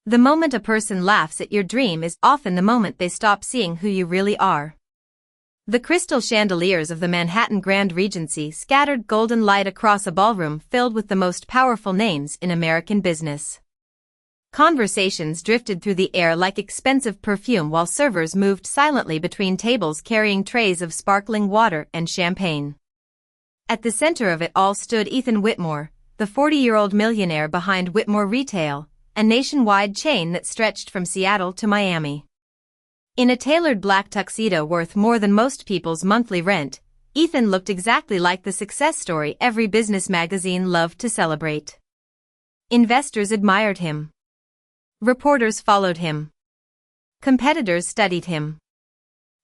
The moment a person laughs at your dream is often the moment they stop seeing who you really are. The crystal chandeliers of the Manhattan Grand Regency scattered golden light across a ballroom filled with the most powerful names in American business. Conversations drifted through the air like expensive perfume while servers moved silently between tables carrying trays of sparkling water and champagne. At the center of it all stood Ethan Whitmore, the 40-year-old millionaire behind Whitmore Retail, a nationwide chain that stretched from Seattle to Miami. In a tailored black tuxedo worth more than most people's monthly rent, Ethan looked exactly like the success story every business magazine loved to celebrate. Investors admired him. Reporters followed him. Competitors studied him.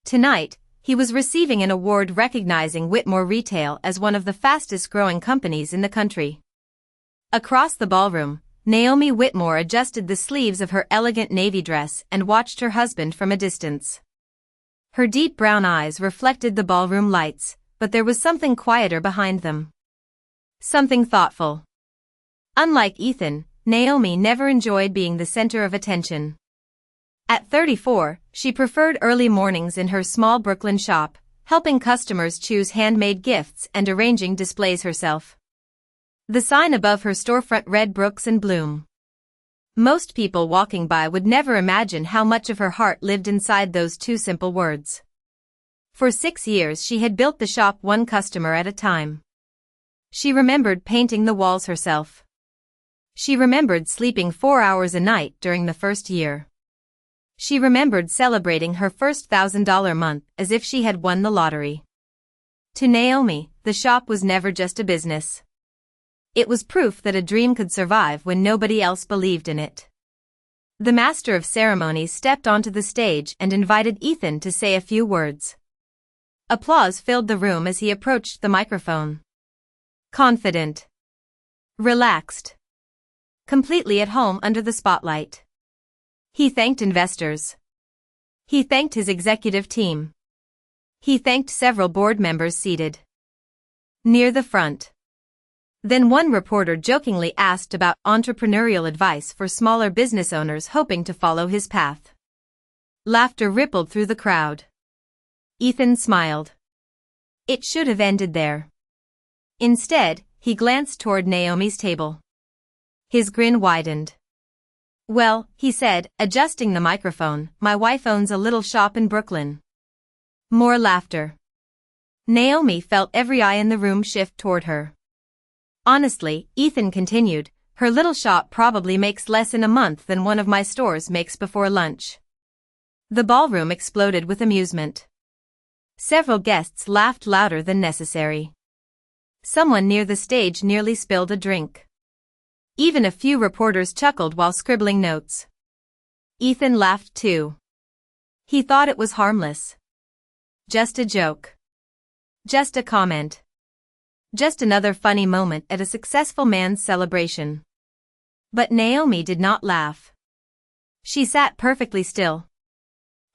Tonight, he was receiving an award recognizing Whitmore Retail as one of the fastest-growing companies in the country. Across the ballroom, Naomi Whitmore adjusted the sleeves of her elegant navy dress and watched her husband from a distance. Her deep brown eyes reflected the ballroom lights, but there was something quieter behind them. Something thoughtful. Unlike Ethan, Naomi never enjoyed being the center of attention. At 34, she preferred early mornings in her small Brooklyn shop, helping customers choose handmade gifts and arranging displays herself. The sign above her storefront read Brooks and Bloom. Most people walking by would never imagine how much of her heart lived inside those two simple words. For 6 years she had built the shop one customer at a time. She remembered painting the walls herself. She remembered sleeping 4 hours a night during the first year. She remembered celebrating her first $1,000 month as if she had won the lottery. To Naomi, the shop was never just a business. It was proof that a dream could survive when nobody else believed in it. The master of ceremonies stepped onto the stage and invited Ethan to say a few words. Applause filled the room as he approached the microphone. Confident. Relaxed. Completely at home under the spotlight. He thanked investors. He thanked his executive team. He thanked several board members seated near the front. Then one reporter jokingly asked about entrepreneurial advice for smaller business owners hoping to follow his path. Laughter rippled through the crowd. Ethan smiled. It should have ended there. Instead, he glanced toward Naomi's table. His grin widened. Well, he said, adjusting the microphone, my wife owns a little shop in Brooklyn. More laughter. Naomi felt every eye in the room shift toward her. Honestly, Ethan continued, her little shop probably makes less in a month than one of my stores makes before lunch. The ballroom exploded with amusement. Several guests laughed louder than necessary. Someone near the stage nearly spilled a drink. Even a few reporters chuckled while scribbling notes. Ethan laughed too. He thought it was harmless. Just a joke. Just a comment. Just another funny moment at a successful man's celebration. But Naomi did not laugh. She sat perfectly still.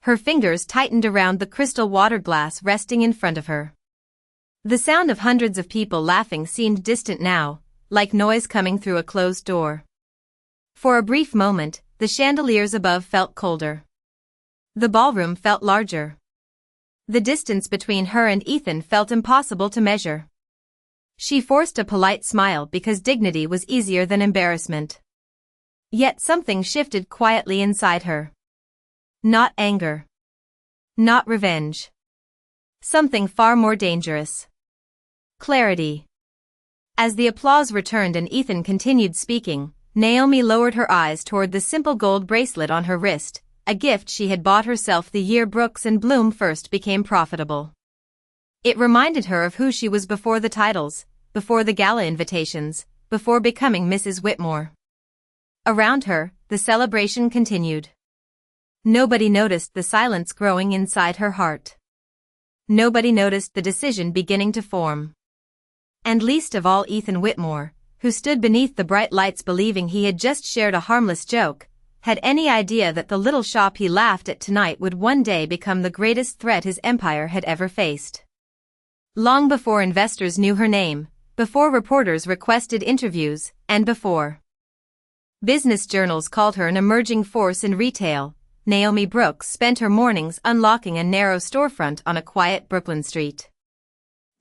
Her fingers tightened around the crystal water glass resting in front of her. The sound of hundreds of people laughing seemed distant now, like noise coming through a closed door. For a brief moment, the chandeliers above felt colder. The ballroom felt larger. The distance between her and Ethan felt impossible to measure. She forced a polite smile because dignity was easier than embarrassment. Yet something shifted quietly inside her. Not anger. Not revenge. Something far more dangerous. Clarity. As the applause returned and Ethan continued speaking, Naomi lowered her eyes toward the simple gold bracelet on her wrist, a gift she had bought herself the year Brooks and Bloom first became profitable. It reminded her of who she was before the titles, before the gala invitations, before becoming Mrs. Whitmore. Around her, the celebration continued. Nobody noticed the silence growing inside her heart. Nobody noticed the decision beginning to form. And least of all Ethan Whitmore, who stood beneath the bright lights believing he had just shared a harmless joke, had any idea that the little shop he laughed at tonight would one day become the greatest threat his empire had ever faced. Long before investors knew her name, before reporters requested interviews, and before Business journals called her an emerging force in retail. Naomi Brooks spent her mornings unlocking a narrow storefront on a quiet Brooklyn street.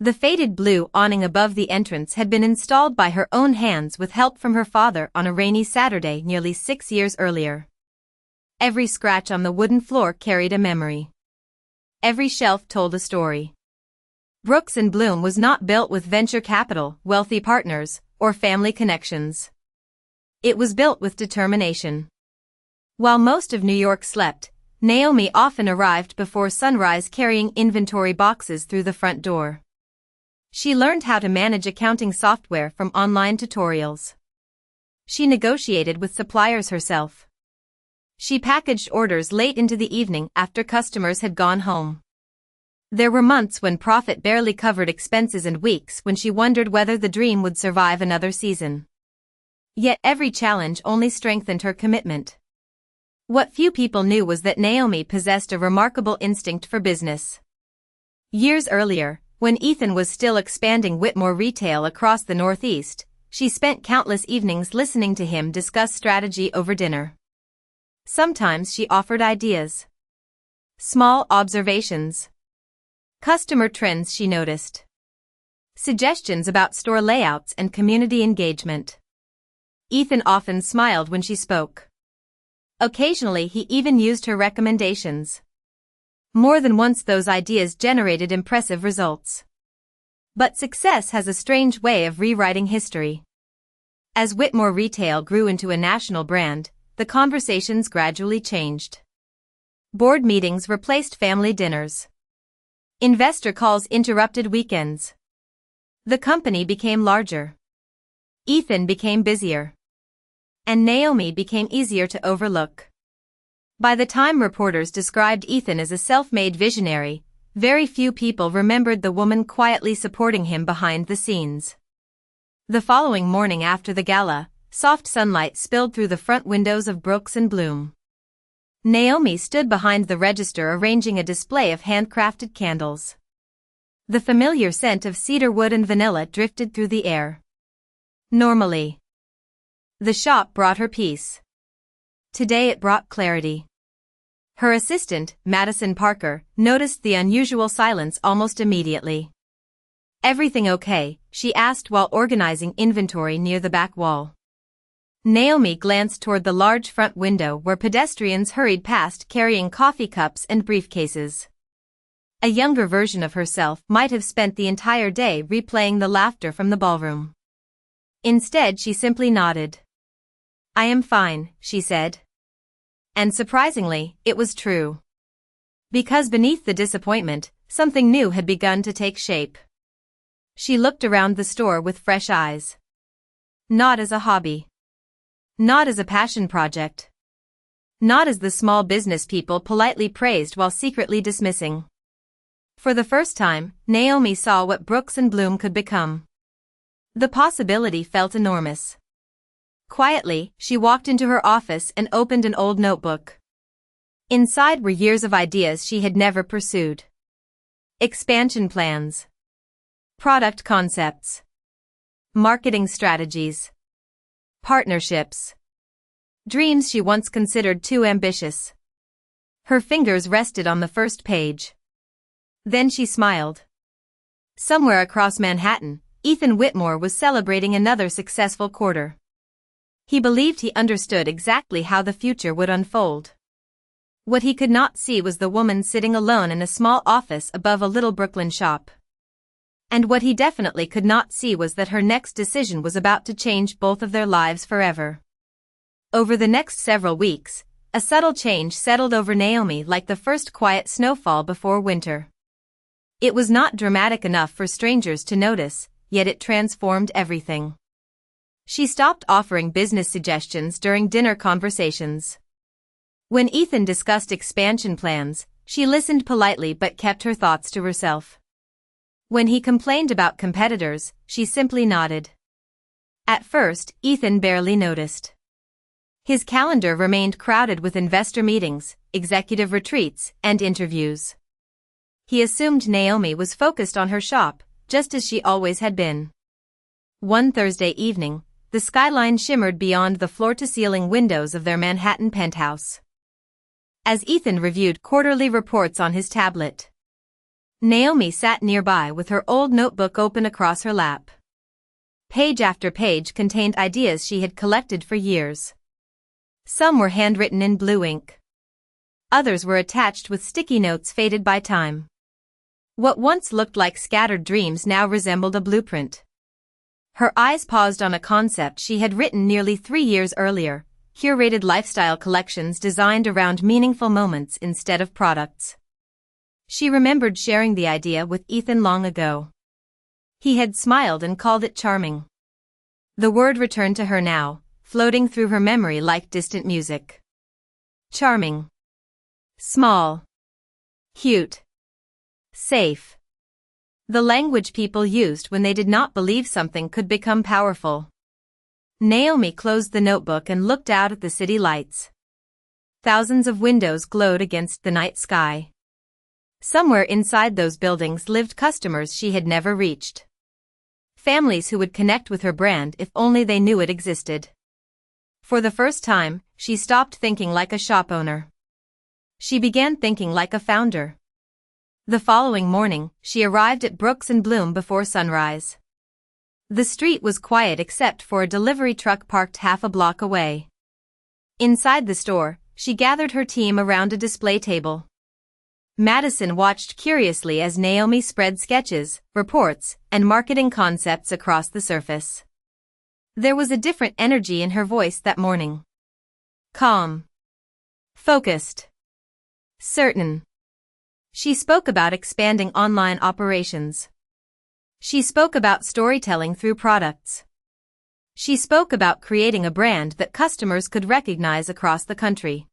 The faded blue awning above the entrance had been installed by her own hands with help from her father on a rainy Saturday nearly 6 years earlier. Every scratch on the wooden floor carried a memory. Every shelf told a story. Brooks & Bloom was not built with venture capital, wealthy partners, or family connections. It was built with determination. While most of New York slept, Naomi often arrived before sunrise carrying inventory boxes through the front door. She learned how to manage accounting software from online tutorials. She negotiated with suppliers herself. She packaged orders late into the evening after customers had gone home. There were months when profit barely covered expenses and weeks when she wondered whether the dream would survive another season. Yet every challenge only strengthened her commitment. What few people knew was that Naomi possessed a remarkable instinct for business. Years earlier, when Ethan was still expanding Whitmore retail across the Northeast, she spent countless evenings listening to him discuss strategy over dinner. Sometimes she offered ideas. Small observations. Customer trends she noticed. Suggestions about store layouts and community engagement. Ethan often smiled when she spoke. Occasionally he even used her recommendations. More than once those ideas generated impressive results. But success has a strange way of rewriting history. As Whitmore Retail grew into a national brand, the conversations gradually changed. Board meetings replaced family dinners. Investor calls interrupted weekends. The company became larger. Ethan became busier. And Naomi became easier to overlook. By the time reporters described Ethan as a self-made visionary, very few people remembered the woman quietly supporting him behind the scenes. The following morning after the gala, soft sunlight spilled through the front windows of Brooks & Bloom. Naomi stood behind the register arranging a display of handcrafted candles. The familiar scent of cedar wood and vanilla drifted through the air. Normally, the shop brought her peace. Today it brought clarity. Her assistant, Madison Parker, noticed the unusual silence almost immediately. "Everything okay?" she asked while organizing inventory near the back wall. Naomi glanced toward the large front window where pedestrians hurried past carrying coffee cups and briefcases. A younger version of herself might have spent the entire day replaying the laughter from the ballroom. Instead she simply nodded. "I am fine," she said. And surprisingly, it was true. Because beneath the disappointment, something new had begun to take shape. She looked around the store with fresh eyes. Not as a hobby. Not as a passion project. Not as the small business people politely praised while secretly dismissing. For the first time, Naomi saw what Brooks & Bloom could become. The possibility felt enormous. Quietly, she walked into her office and opened an old notebook. Inside were years of ideas she had never pursued. Expansion plans. Product concepts. Marketing strategies. Partnerships. Dreams she once considered too ambitious. Her fingers rested on the first page. Then she smiled. Somewhere across Manhattan, Ethan Whitmore was celebrating another successful quarter. He believed he understood exactly how the future would unfold. What he could not see was the woman sitting alone in a small office above a little Brooklyn shop. And what he definitely could not see was that her next decision was about to change both of their lives forever. Over the next several weeks, a subtle change settled over Naomi like the first quiet snowfall before winter. It was not dramatic enough for strangers to notice, yet it transformed everything. She stopped offering business suggestions during dinner conversations. When Ethan discussed expansion plans, she listened politely but kept her thoughts to herself. When he complained about competitors, she simply nodded. At first, Ethan barely noticed. His calendar remained crowded with investor meetings, executive retreats, and interviews. He assumed Naomi was focused on her shop, just as she always had been. One Thursday evening, the skyline shimmered beyond the floor-to-ceiling windows of their Manhattan penthouse. As Ethan reviewed quarterly reports on his tablet, Naomi sat nearby with her old notebook open across her lap. Page after page contained ideas she had collected for years. Some were handwritten in blue ink. Others were attached with sticky notes faded by time. What once looked like scattered dreams now resembled a blueprint. Her eyes paused on a concept she had written nearly 3 years earlier: curated lifestyle collections designed around meaningful moments instead of products. She remembered sharing the idea with Ethan long ago. He had smiled and called it charming. The word returned to her now, floating through her memory like distant music. Charming. Small. Cute. Safe. The language people used when they did not believe something could become powerful. Naomi closed the notebook and looked out at the city lights. Thousands of windows glowed against the night sky. Somewhere inside those buildings lived customers she had never reached. Families who would connect with her brand if only they knew it existed. For the first time, she stopped thinking like a shop owner. She began thinking like a founder. The following morning, she arrived at Brooks & Bloom before sunrise. The street was quiet except for a delivery truck parked half a block away. Inside the store, she gathered her team around a display table. Madison watched curiously as Naomi spread sketches, reports, and marketing concepts across the surface. There was a different energy in her voice that morning. Calm. Focused. Certain. She spoke about expanding online operations. She spoke about storytelling through products. She spoke about creating a brand that customers could recognize across the country.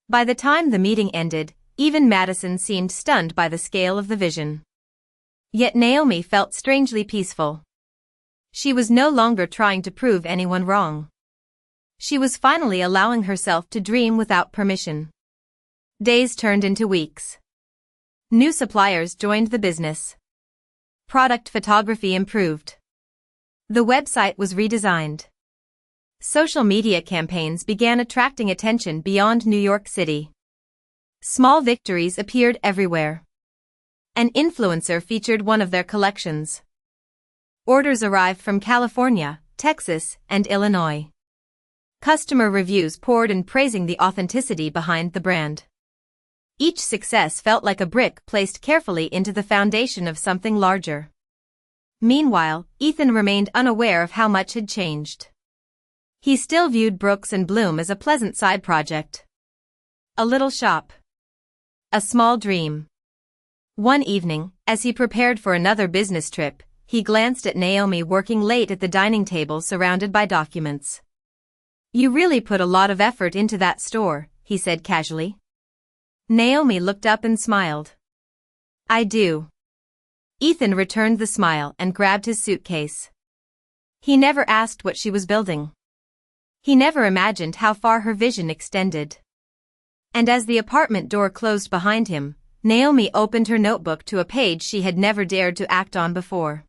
By the time the meeting ended, even Madison seemed stunned by the scale of the vision. Yet Naomi felt strangely peaceful. She was no longer trying to prove anyone wrong. She was finally allowing herself to dream without permission. Days turned into weeks. New suppliers joined the business. Product photography improved. The website was redesigned. Social media campaigns began attracting attention beyond New York City. Small victories appeared everywhere. An influencer featured one of their collections. Orders arrived from California, Texas, and Illinois. Customer reviews poured in praising the authenticity behind the brand. Each success felt like a brick placed carefully into the foundation of something larger. Meanwhile, Ethan remained unaware of how much had changed. He still viewed Brooks & Bloom as a pleasant side project. A little shop. A small dream. One evening, as he prepared for another business trip, he glanced at Naomi working late at the dining table surrounded by documents. "You really put a lot of effort into that store," he said casually. Naomi looked up and smiled. "I do." Ethan returned the smile and grabbed his suitcase. He never asked what she was building. He never imagined how far her vision extended. And as the apartment door closed behind him, Naomi opened her notebook to a page she had never dared to act on before.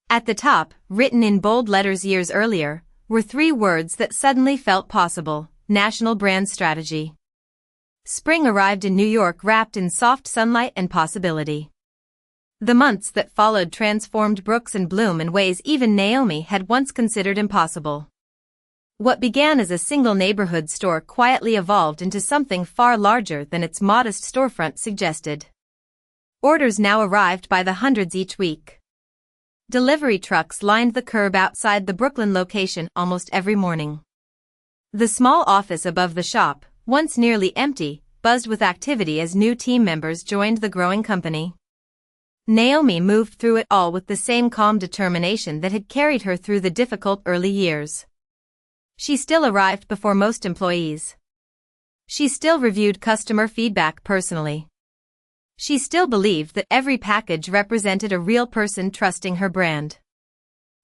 At the top, written in bold letters years earlier, were 3 words that suddenly felt possible: National Brand Strategy. Spring arrived in New York wrapped in soft sunlight and possibility. The months that followed transformed Brooks & Bloom in ways even Naomi had once considered impossible. What began as a single neighborhood store quietly evolved into something far larger than its modest storefront suggested. Orders now arrived by the hundreds each week. Delivery trucks lined the curb outside the Brooklyn location almost every morning. The small office above the shop, once nearly empty, buzzed with activity as new team members joined the growing company. Naomi moved through it all with the same calm determination that had carried her through the difficult early years. She still arrived before most employees. She still reviewed customer feedback personally. She still believed that every package represented a real person trusting her brand.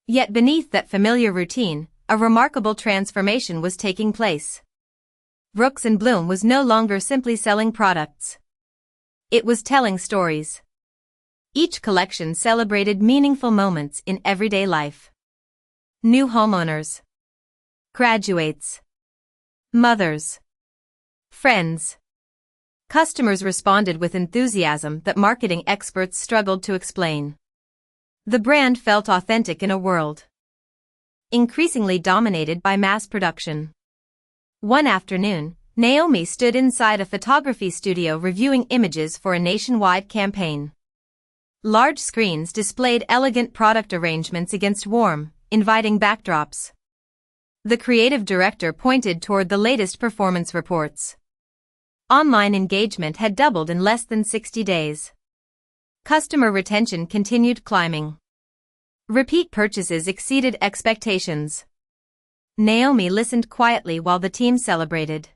Yet beneath that familiar routine, a remarkable transformation was taking place. Brooks & Bloom was no longer simply selling products. It was telling stories. Each collection celebrated meaningful moments in everyday life. New homeowners, graduates, mothers, friends. Customers responded with enthusiasm that marketing experts struggled to explain. The brand felt authentic in a world increasingly dominated by mass production. One afternoon, Naomi stood inside a photography studio reviewing images for a nationwide campaign. Large screens displayed elegant product arrangements against warm, inviting backdrops. The creative director pointed toward the latest performance reports. Online engagement had doubled in less than 60 days. Customer retention continued climbing. Repeat purchases exceeded expectations. Naomi listened quietly while the team celebrated.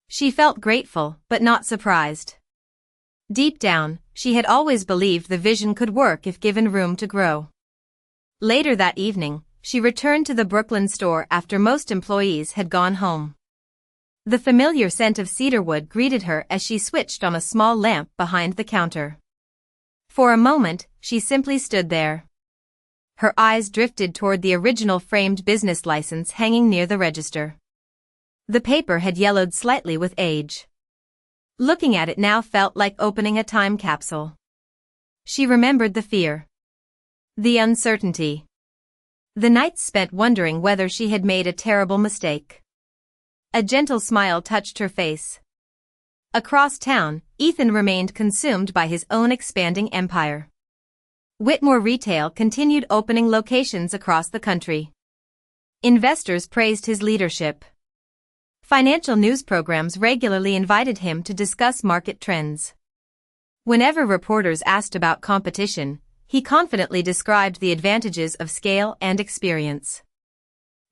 She felt grateful, but not surprised. Deep down, she had always believed the vision could work if given room to grow. Later that evening, she returned to the Brooklyn store after most employees had gone home. The familiar scent of cedarwood greeted her as she switched on a small lamp behind the counter. For a moment, she simply stood there. Her eyes drifted toward the original framed business license hanging near the register. The paper had yellowed slightly with age. Looking at it now felt like opening a time capsule. She remembered the fear, the uncertainty, the nights spent wondering whether she had made a terrible mistake. A gentle smile touched her face. Across town, Ethan remained consumed by his own expanding empire. Whitmore Retail continued opening locations across the country. Investors praised his leadership. Financial news programs regularly invited him to discuss market trends. Whenever reporters asked about competition, he confidently described the advantages of scale and experience.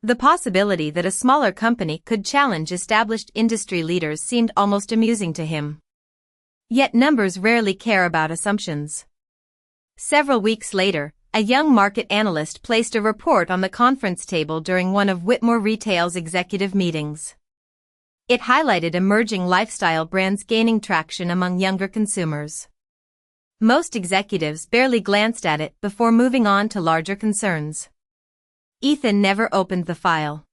The possibility that a smaller company could challenge established industry leaders seemed almost amusing to him. Yet numbers rarely care about assumptions. Several weeks later, a young market analyst placed a report on the conference table during one of Whitmore Retail's executive meetings. It highlighted emerging lifestyle brands gaining traction among younger consumers. Most executives barely glanced at it before moving on to larger concerns. Ethan never opened the file.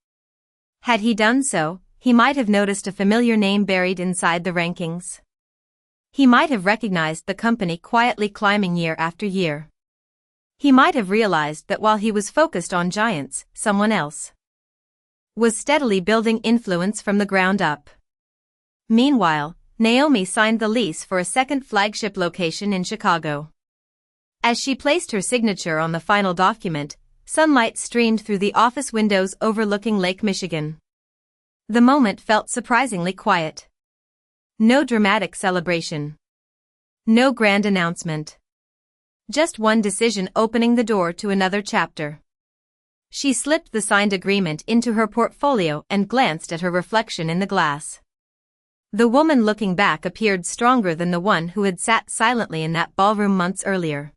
Had he done so, he might have noticed a familiar name buried inside the rankings. He might have recognized the company quietly climbing year after year. He might have realized that while he was focused on giants, someone else was steadily building influence from the ground up. Meanwhile, Naomi signed the lease for a second flagship location in Chicago. As she placed her signature on the final document, sunlight streamed through the office windows overlooking Lake Michigan. The moment felt surprisingly quiet. No dramatic celebration. No grand announcement. Just one decision opening the door to another chapter. She slipped the signed agreement into her portfolio and glanced at her reflection in the glass. The woman looking back appeared stronger than the one who had sat silently in that ballroom months earlier.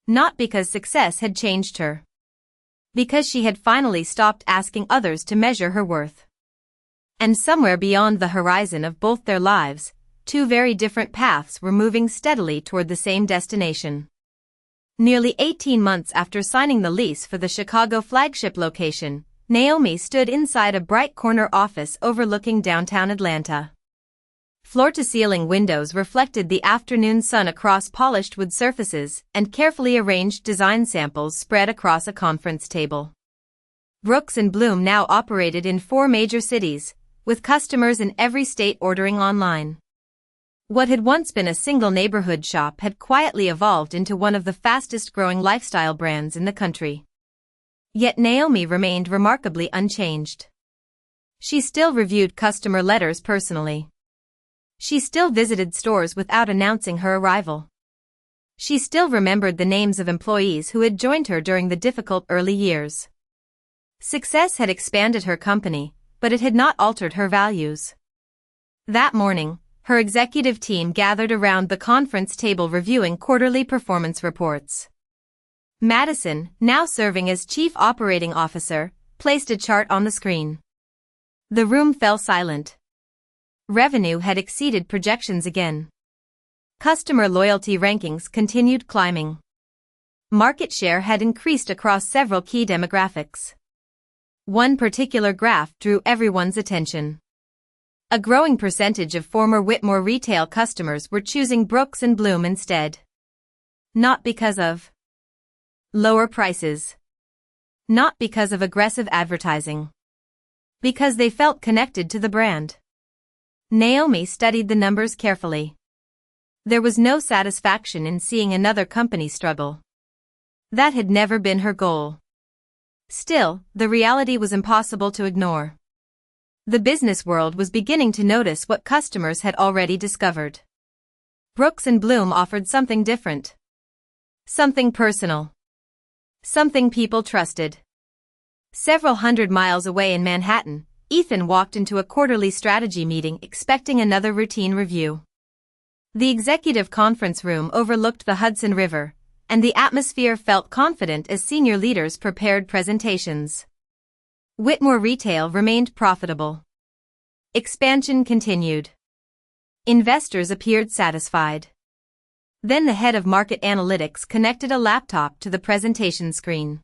Not because success had changed her. Because she had finally stopped asking others to measure her worth. And somewhere beyond the horizon of both their lives, two very different paths were moving steadily toward the same destination. Nearly 18 months after signing the lease for the Chicago flagship location, Naomi stood inside a bright corner office overlooking downtown Atlanta. Floor-to-ceiling windows reflected the afternoon sun across polished wood surfaces and carefully arranged design samples spread across a conference table. Brooks and Bloom now operated in 4 major cities, with customers in every state ordering online. What had once been a single neighborhood shop had quietly evolved into one of the fastest-growing lifestyle brands in the country. Yet Naomi remained remarkably unchanged. She still reviewed customer letters personally. She still visited stores without announcing her arrival. She still remembered the names of employees who had joined her during the difficult early years. Success had expanded her company, but it had not altered her values. That morning, her executive team gathered around the conference table reviewing quarterly performance reports. Madison, now serving as Chief Operating Officer, placed a chart on the screen. The room fell silent. Revenue had exceeded projections again. Customer loyalty rankings continued climbing. Market share had increased across several key demographics. One particular graph drew everyone's attention. A growing percentage of former Whitmore retail customers were choosing Brooks & Bloom instead. Not because of lower prices. Not because of aggressive advertising. Because they felt connected to the brand. Naomi studied the numbers carefully. There was no satisfaction in seeing another company struggle. That had never been her goal. Still, the reality was impossible to ignore. The business world was beginning to notice what customers had already discovered. Brooks & Bloom offered something different. Something personal. Something people trusted. Several hundred miles away in Manhattan, Ethan walked into a quarterly strategy meeting expecting another routine review. The executive conference room overlooked the Hudson River, and the atmosphere felt confident as senior leaders prepared presentations. Whitmore Retail remained profitable. Expansion continued. Investors appeared satisfied. Then the head of market analytics connected a laptop to the presentation screen.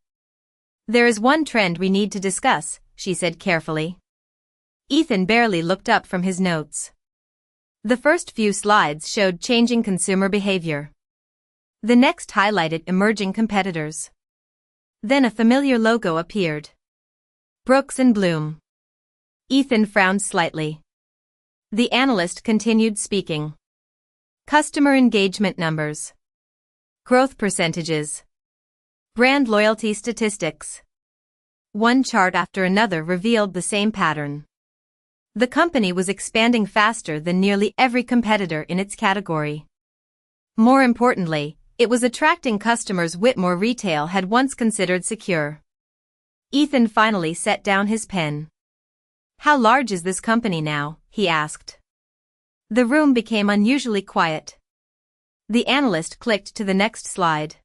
"There is one trend we need to discuss," she said carefully. Ethan barely looked up from his notes. The first few slides showed changing consumer behavior. The next highlighted emerging competitors. Then a familiar logo appeared. Brooks & Bloom. Ethan frowned slightly. The analyst continued speaking. Customer engagement numbers. Growth percentages. Brand loyalty statistics. One chart after another revealed the same pattern. The company was expanding faster than nearly every competitor in its category. More importantly, it was attracting customers Whitmore Retail had once considered secure. Ethan finally set down his pen. "How large is this company now?" he asked. The room became unusually quiet. The analyst clicked to the next slide.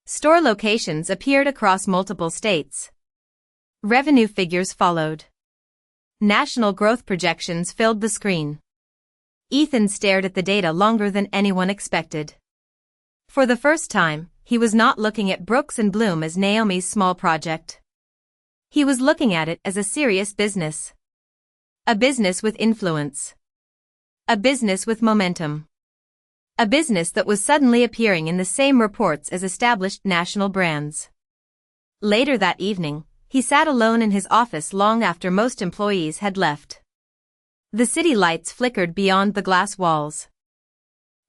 Store locations appeared across multiple states. Revenue figures followed. National growth projections filled the screen. Ethan stared at the data longer than anyone expected. For the first time, he was not looking at Brooks & Bloom as Naomi's small project. He was looking at it as a serious business. A business with influence. A business with momentum. A business that was suddenly appearing in the same reports as established national brands. Later that evening, he sat alone in his office long after most employees had left. The city lights flickered beyond the glass walls,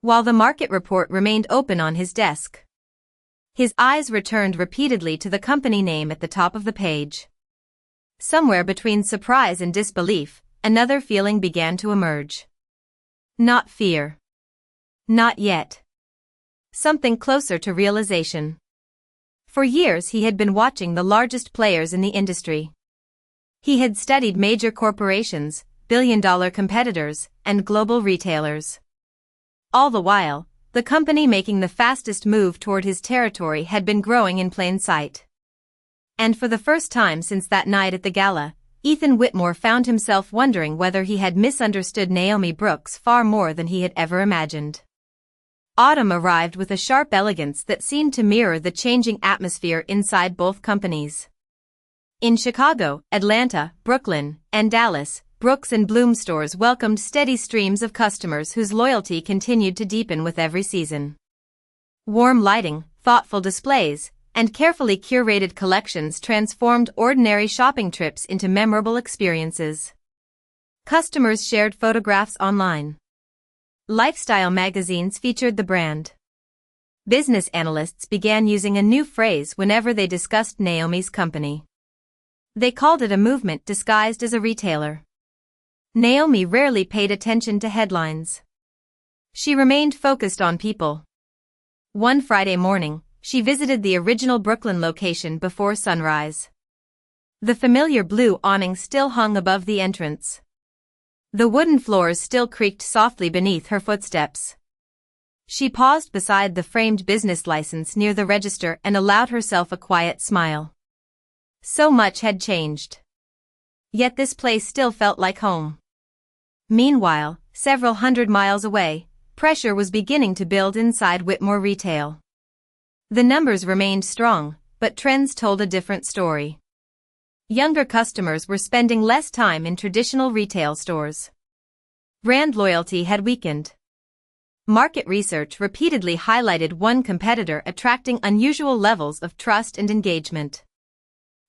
while the market report remained open on his desk. His eyes returned repeatedly to the company name at the top of the page. Somewhere between surprise and disbelief, another feeling began to emerge. Not fear. Not yet. Something closer to realization. For years he had been watching the largest players in the industry. He had studied major corporations, billion-dollar competitors, and global retailers. All the while, the company making the fastest move toward his territory had been growing in plain sight. And for the first time since that night at the gala, Ethan Whitmore found himself wondering whether he had misunderstood Naomi Brooks far more than he had ever imagined. Autumn arrived with a sharp elegance that seemed to mirror the changing atmosphere inside both companies. In Chicago, Atlanta, Brooklyn, and Dallas, Brooks & Bloom stores welcomed steady streams of customers whose loyalty continued to deepen with every season. Warm lighting, thoughtful displays, and carefully curated collections transformed ordinary shopping trips into memorable experiences. Customers shared photographs online. Lifestyle magazines featured the brand. Business analysts began using a new phrase whenever they discussed Naomi's company. They called it a movement disguised as a retailer. Naomi rarely paid attention to headlines. She remained focused on people. One Friday morning, she visited the original Brooklyn location before sunrise. The familiar blue awning still hung above the entrance. The wooden floors still creaked softly beneath her footsteps. She paused beside the framed business license near the register and allowed herself a quiet smile. So much had changed. Yet this place still felt like home. Meanwhile, several hundred miles away, pressure was beginning to build inside Whitmore Retail. The numbers remained strong, but trends told a different story. Younger customers were spending less time in traditional retail stores. Brand loyalty had weakened. Market research repeatedly highlighted one competitor attracting unusual levels of trust and engagement.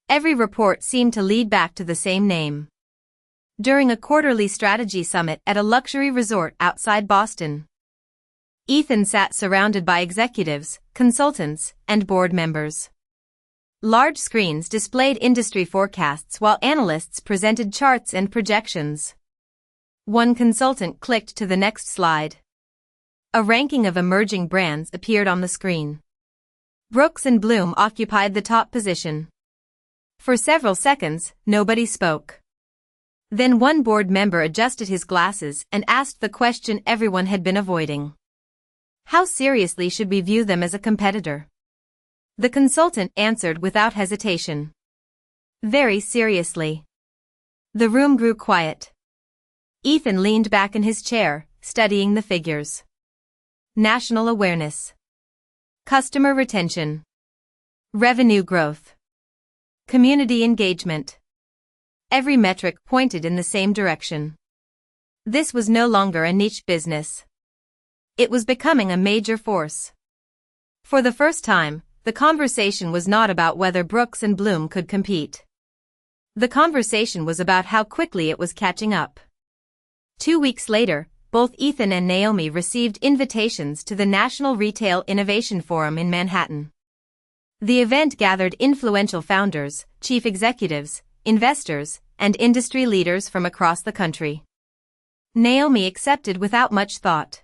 Every report seemed to lead back to the same name. During a quarterly strategy summit at a luxury resort outside Boston, Ethan sat surrounded by executives, consultants, and board members. Large screens displayed industry forecasts while analysts presented charts and projections. One consultant clicked to the next slide. A ranking of emerging brands appeared on the screen. Brooks and Bloom occupied the top position. For several seconds, nobody spoke. Then one board member adjusted his glasses and asked the question everyone had been avoiding. How seriously should we view them as a competitor? The consultant answered without hesitation. Very seriously. The room grew quiet. Ethan leaned back in his chair, studying the figures. National awareness. Customer retention. Revenue growth. Community engagement. Every metric pointed in the same direction. This was no longer a niche business. It was becoming a major force. For the first time, the conversation was not about whether Brooks and Bloom could compete. The conversation was about how quickly it was catching up. 2 weeks later, both Ethan and Naomi received invitations to the National Retail Innovation Forum in Manhattan. The event gathered influential founders, chief executives, investors, and industry leaders from across the country. Naomi accepted without much thought.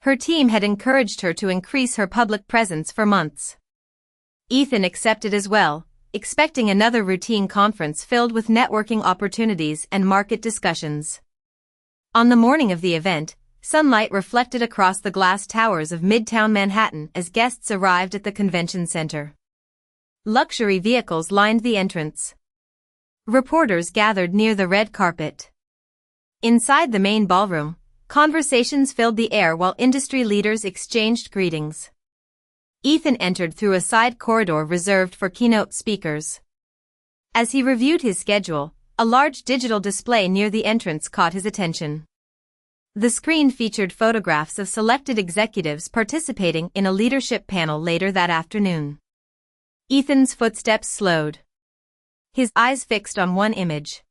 Her team had encouraged her to increase her public presence for months. Ethan accepted as well, expecting another routine conference filled with networking opportunities and market discussions. On the morning of the event, sunlight reflected across the glass towers of Midtown Manhattan as guests arrived at the convention center. Luxury vehicles lined the entrance. Reporters gathered near the red carpet. Inside the main ballroom, conversations filled the air while industry leaders exchanged greetings. Ethan entered through a side corridor reserved for keynote speakers. As he reviewed his schedule, a large digital display near the entrance caught his attention. The screen featured photographs of selected executives participating in a leadership panel later that afternoon. Ethan's footsteps slowed. His eyes fixed on one image.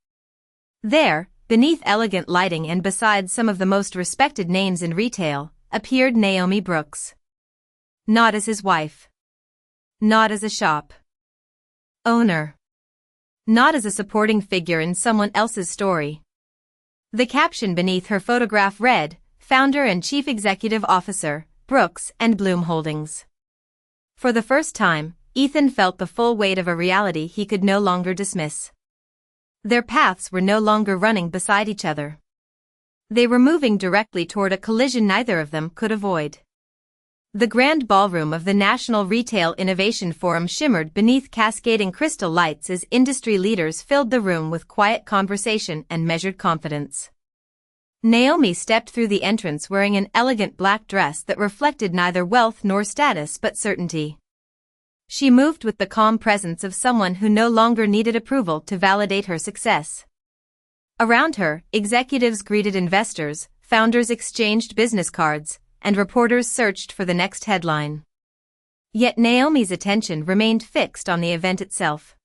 There, beneath elegant lighting and beside some of the most respected names in retail, appeared Naomi Brooks. Not as his wife. Not as a shop owner. Not as a supporting figure in someone else's story. The caption beneath her photograph read, Founder and Chief Executive Officer, Brooks and Bloom Holdings. For the first time, Ethan felt the full weight of a reality he could no longer dismiss. Their paths were no longer running beside each other. They were moving directly toward a collision neither of them could avoid. The grand ballroom of the National Retail Innovation Forum shimmered beneath cascading crystal lights as industry leaders filled the room with quiet conversation and measured confidence. Naomi stepped through the entrance wearing an elegant black dress that reflected neither wealth nor status but certainty. She moved with the calm presence of someone who no longer needed approval to validate her success. Around her, executives greeted investors, founders exchanged business cards, and reporters searched for the next headline. Yet Naomi's attention remained fixed on the event itself.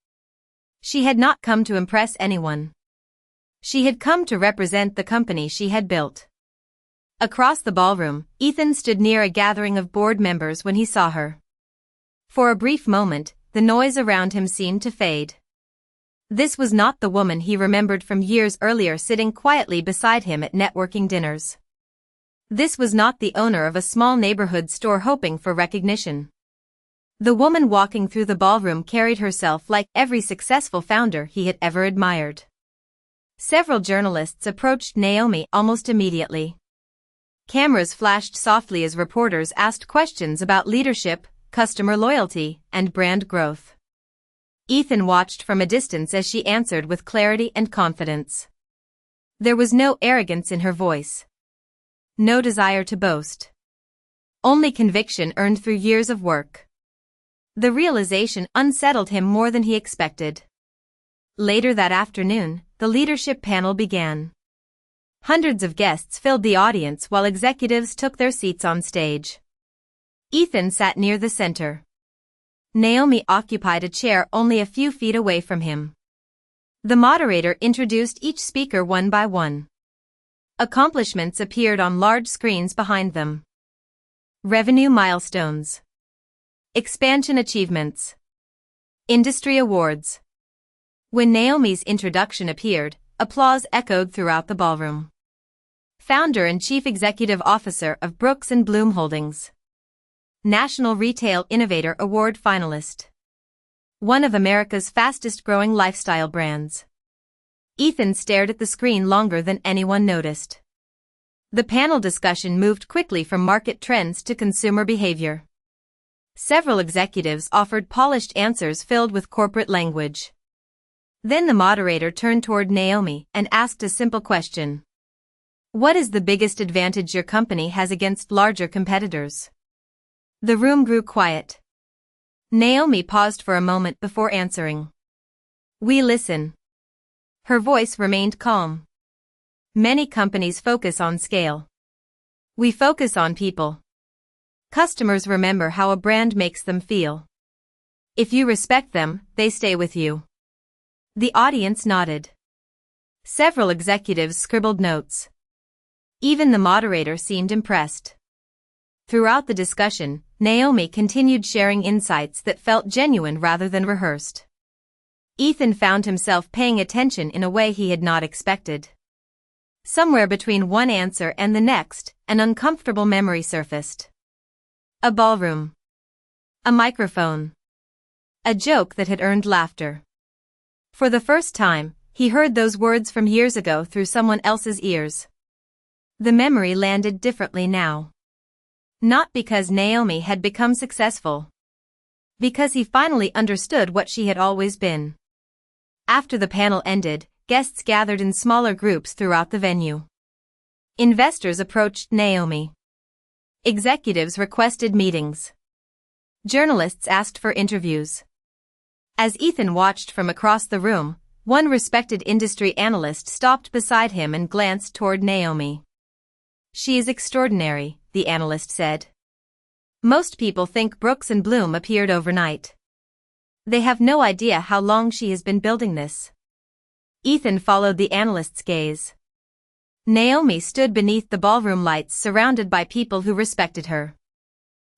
She had not come to impress anyone. She had come to represent the company she had built. Across the ballroom, Ethan stood near a gathering of board members when he saw her. For a brief moment, the noise around him seemed to fade. This was not the woman he remembered from years earlier sitting quietly beside him at networking dinners. This was not the owner of a small neighborhood store hoping for recognition. The woman walking through the ballroom carried herself like every successful founder he had ever admired. Several journalists approached Naomi almost immediately. Cameras flashed softly as reporters asked questions about leadership, customer loyalty, and brand growth. Ethan watched from a distance as she answered with clarity and confidence. There was no arrogance in her voice. No desire to boast. Only conviction earned through years of work. The realization unsettled him more than he expected. Later that afternoon, the leadership panel began. Hundreds of guests filled the audience while executives took their seats on stage. Ethan sat near the center. Naomi occupied a chair only a few feet away from him. The moderator introduced each speaker one by one. Accomplishments appeared on large screens behind them. Revenue milestones. Expansion achievements. Industry awards. When Naomi's introduction appeared, applause echoed throughout the ballroom. Founder and Chief Executive Officer of Brooks & Bloom Holdings. National Retail Innovator Award finalist. One of America's fastest-growing lifestyle brands. Ethan stared at the screen longer than anyone noticed. The panel discussion moved quickly from market trends to consumer behavior. Several executives offered polished answers filled with corporate language. Then the moderator turned toward Naomi and asked a simple question. What is the biggest advantage your company has against larger competitors? The room grew quiet. Naomi paused for a moment before answering. We listen. Her voice remained calm. Many companies focus on scale. We focus on people. Customers remember how a brand makes them feel. If you respect them, they stay with you. The audience nodded. Several executives scribbled notes. Even the moderator seemed impressed. Throughout the discussion, Naomi continued sharing insights that felt genuine rather than rehearsed. Ethan found himself paying attention in a way he had not expected. Somewhere between one answer and the next, an uncomfortable memory surfaced. A ballroom. A microphone. A joke that had earned laughter. For the first time, he heard those words from years ago through someone else's ears. The memory landed differently now. Not because Naomi had become successful. Because he finally understood what she had always been. After the panel ended, guests gathered in smaller groups throughout the venue. Investors approached Naomi. Executives requested meetings. Journalists asked for interviews. As Ethan watched from across the room, one respected industry analyst stopped beside him and glanced toward Naomi. She is extraordinary, the analyst said. Most people think Brooks & Bloom appeared overnight. They have no idea how long she has been building this. Ethan followed the analyst's gaze. Naomi stood beneath the ballroom lights surrounded by people who respected her.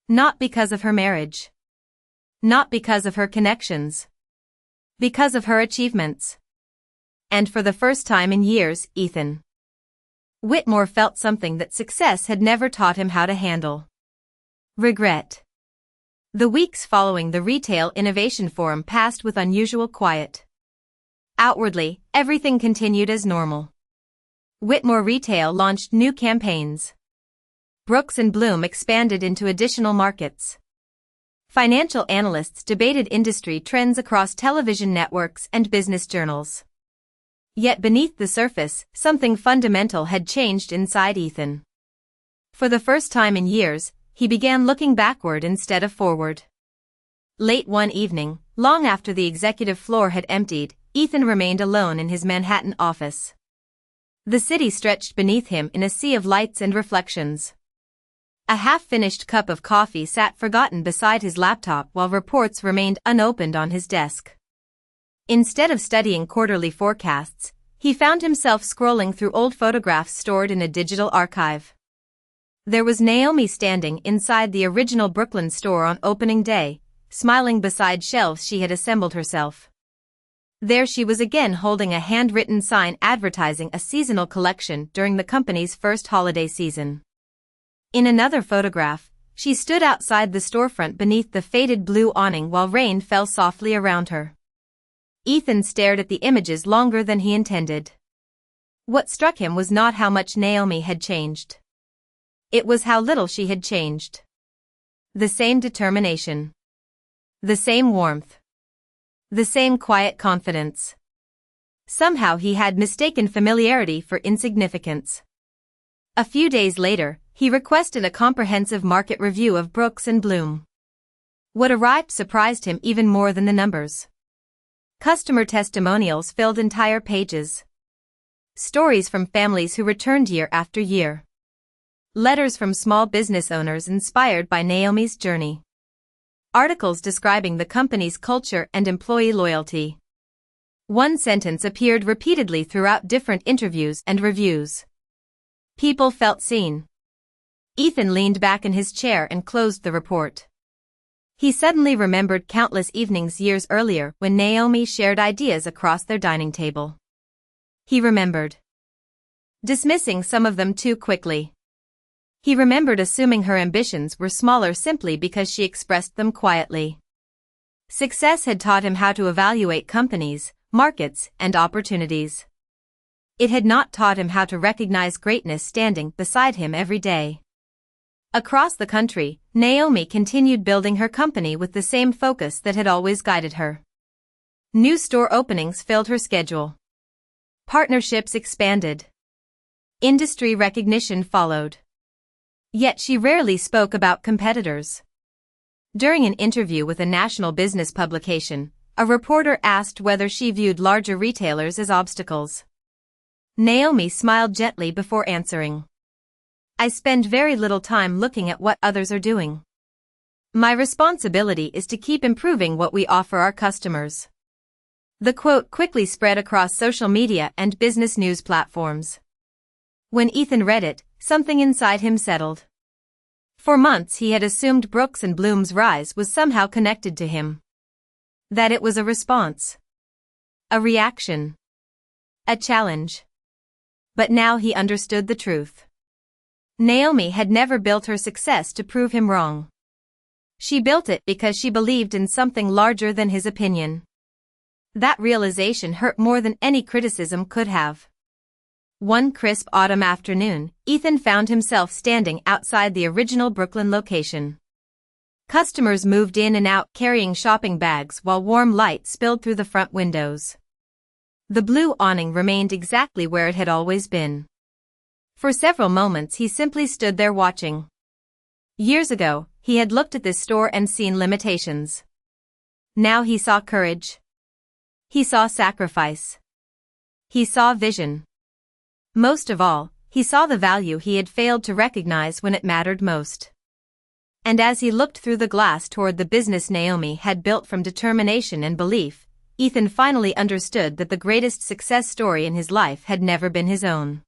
Not because of her marriage. Not because of her connections. Because of her achievements. And for the first time in years, Ethan Whitmore felt something that success had never taught him how to handle. Regret. The weeks following the Retail Innovation Forum passed with unusual quiet. Outwardly, everything continued as normal. Whitmore Retail launched new campaigns. Brooks & Bloom expanded into additional markets. Financial analysts debated industry trends across television networks and business journals. Yet beneath the surface, something fundamental had changed inside Ethan. For the first time in years, he began looking backward instead of forward. Late one evening, long after the executive floor had emptied, Ethan remained alone in his Manhattan office. The city stretched beneath him in a sea of lights and reflections. A half-finished cup of coffee sat forgotten beside his laptop while reports remained unopened on his desk. Instead of studying quarterly forecasts, he found himself scrolling through old photographs stored in a digital archive. There was Naomi standing inside the original Brooklyn store on opening day, smiling beside shelves she had assembled herself. There she was again holding a handwritten sign advertising a seasonal collection during the company's first holiday season. In another photograph, she stood outside the storefront beneath the faded blue awning while rain fell softly around her. Ethan stared at the images longer than he intended. What struck him was not how much Naomi had changed. It was how little she had changed. The same determination. The same warmth. The same quiet confidence. Somehow he had mistaken familiarity for insignificance. A few days later, he requested a comprehensive market review of Brooks & Bloom. What arrived surprised him even more than the numbers. Customer testimonials filled entire pages. Stories from families who returned year after year. Letters from small business owners inspired by Naomi's journey. Articles describing the company's culture and employee loyalty. One sentence appeared repeatedly throughout different interviews and reviews. People felt seen. Ethan leaned back in his chair and closed the report. He suddenly remembered countless evenings years earlier when Naomi shared ideas across their dining table. He remembered dismissing some of them too quickly. He remembered assuming her ambitions were smaller simply because she expressed them quietly. Success had taught him how to evaluate companies, markets, and opportunities. It had not taught him how to recognize greatness standing beside him every day. Across the country, Naomi continued building her company with the same focus that had always guided her. New store openings filled her schedule. Partnerships expanded. Industry recognition followed. Yet she rarely spoke about competitors. During an interview with a national business publication, a reporter asked whether she viewed larger retailers as obstacles. Naomi smiled gently before answering. I spend very little time looking at what others are doing. My responsibility is to keep improving what we offer our customers. The quote quickly spread across social media and business news platforms. When Ethan read it, something inside him settled. For months he had assumed Brooks and Bloom's rise was somehow connected to him. That it was a response. A reaction. A challenge. But now he understood the truth. Naomi had never built her success to prove him wrong. She built it because she believed in something larger than his opinion. That realization hurt more than any criticism could have. One crisp autumn afternoon, Ethan found himself standing outside the original Brooklyn location. Customers moved in and out carrying shopping bags while warm light spilled through the front windows. The blue awning remained exactly where it had always been. For several moments he simply stood there watching. Years ago, he had looked at this store and seen limitations. Now he saw courage. He saw sacrifice. He saw vision. Most of all, he saw the value he had failed to recognize when it mattered most. And as he looked through the glass toward the business Naomi had built from determination and belief, Ethan finally understood that the greatest success story in his life had never been his own.